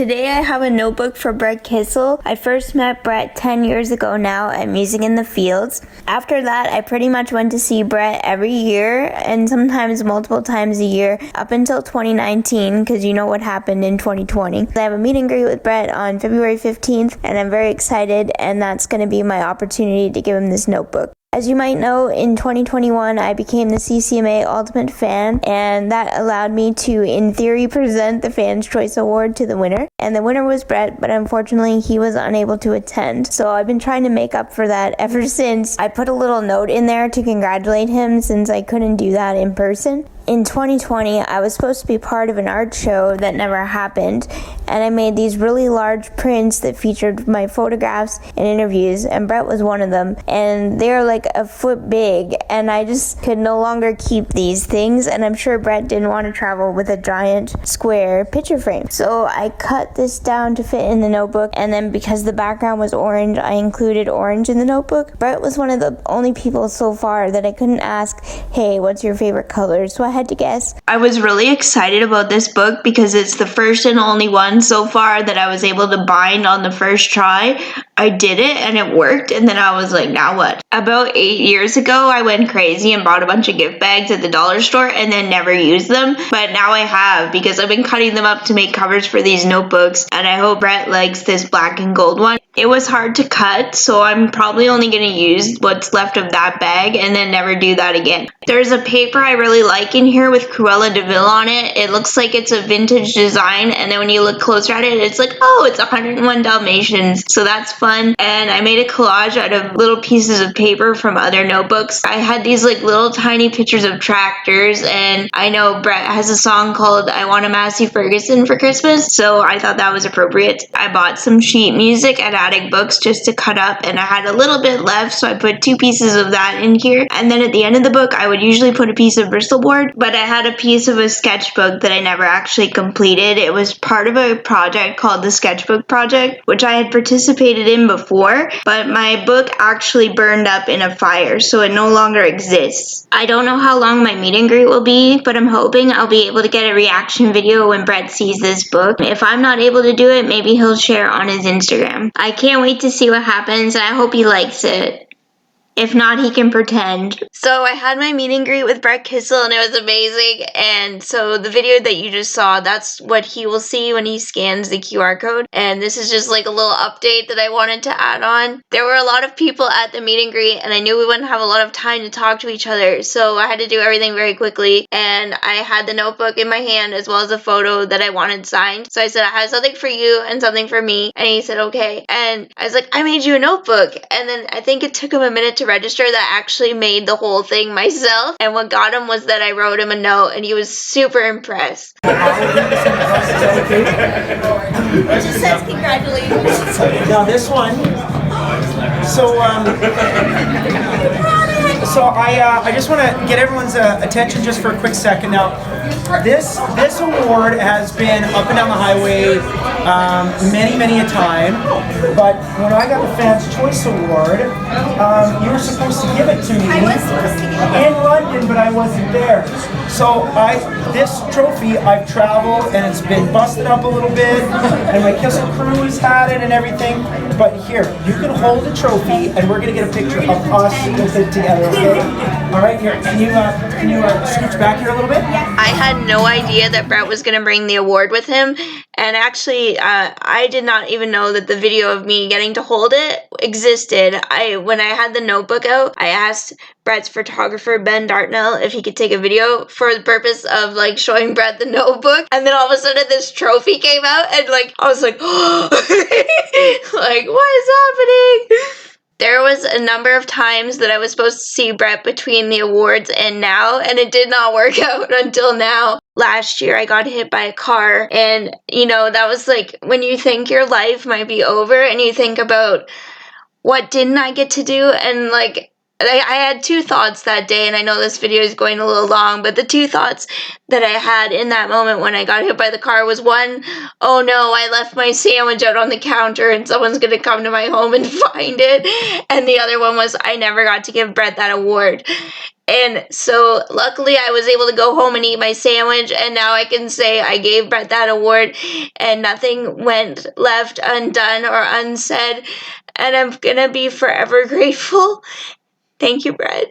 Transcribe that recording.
Today I have a notebook for Brett Kissel. I first met Brett 10 years ago now at Music in the Fields. After that, I pretty much went to see Brett every year and sometimes multiple times a year up until 2019 because you know what happened in 2020. I have a meet and greet with Brett on February 15th and I'm very excited, and that's going to be my opportunity to give him this notebook. As you might know, in 2021, I became the CCMA Ultimate Fan, and that allowed me to, in theory, present the Fan's Choice Award to the winner. And the winner was Brett, but unfortunately, he was unable to attend. So I've been trying to make up for that ever since. I put a little note in there to congratulate him since I couldn't do that in person. In 2020, I was supposed to be part of an art show that never happened, and I made these really large prints that featured my photographs and interviews, and Brett was one of them, and they're like a foot big, and I just could no longer keep these things, and I'm sure Brett didn't want to travel with a giant square picture frame. So I cut this down to fit in the notebook, and then because the background was orange, I included orange in the notebook. Brett was one of the only people so far that I couldn't ask, hey, what's your favorite color? So I had to guess. I was really excited about this book because it's the first and only one so far that I was able to bind on the first try. I did it and it worked, and then I was like, now what? About 8 years ago, I went crazy and bought a bunch of gift bags at the dollar store and then never used them, but now I have because I've been cutting them up to make covers for these notebooks, and I hope Brett likes this black and gold one. It was hard to cut, so I'm probably only going to use what's left of that bag and then never do that again. There's a paper I really like in here with Cruella de Vil on it. It looks like it's a vintage design, and then when you look closer at it, it's like, oh, it's 101 Dalmatians, so that's fun. And I made a collage out of little pieces of paper from other notebooks. I had these like little tiny pictures of tractors, and I know Brett has a song called I Want a Massey Ferguson for Christmas, so I thought that was appropriate. I bought some sheet music at Attic Books just to cut up, and I had a little bit left, so I put 2 pieces of that in here. And then at the end of the book, I would usually put a piece of Bristol board, but I had a piece of a sketchbook that I never actually completed. It was part of a project called the Sketchbook Project, which I had participated in before, but my book actually burned up in a fire, so it no longer exists. I don't know how long my meet and greet will be, but I'm hoping I'll be able to get a reaction video when Brett sees this book. If I'm not able to do it, maybe he'll share on his Instagram. I can't wait to see what happens, and I hope he likes it. If not, he can pretend. So I had my meet and greet with Brett Kissel, and it was amazing. And so the video that you just saw, that's what he will see when he scans the QR code. And this is just like a little update that I wanted to add on. There were a lot of people at the meet and greet, and I knew we wouldn't have a lot of time to talk to each other. So I had to do everything very quickly. And I had the notebook in my hand as well as a photo that I wanted signed. So I said, I have something for you and something for me. And he said, okay. And I was like, I made you a notebook. And then I think it took him a minute to register that I actually made the whole thing myself, and what got him was that I wrote him a note, and he was super impressed. It just says congratulations. Now this one, so I just want to get everyone's attention just for a quick second. Now, this award has been up and down the highway many a time, but when I got the Fans' Choice Award, you were supposed to give it to me in London, but I wasn't there. So this trophy, I've traveled and it's been busted up a little bit, and my Kissel crew's had it and everything. But here, you can hold the trophy, and we're gonna get a picture of us with it together. Okay? All right, here. Can you scooch back here a little bit? I had no idea that Brett was gonna bring the award with him, and actually, I did not even know that the video of me getting to hold it existed. When I had the notebook out, I asked Brett's photographer, Ben Dartnell, if he could take a video for the purpose of like showing Brett the notebook, and then all of a sudden this trophy came out, and like I was like, oh, like what is happening? There was a number of times that I was supposed to see Brett between the awards and now, and it did not work out until now. Last year, I got hit by a car, and, you know, that was like when you think your life might be over and you think about what didn't I get to do, and like I had 2 thoughts that day, and I know this video is going a little long, but the 2 thoughts that I had in that moment when I got hit by the car was, one, oh no, I left my sandwich out on the counter and someone's going to come to my home and find it, and the other one was I never got to give Brett that award. And so luckily I was able to go home and eat my sandwich, and now I can say I gave Brett that award and nothing went left undone or unsaid, and I'm gonna be forever grateful. Thank you, Brett.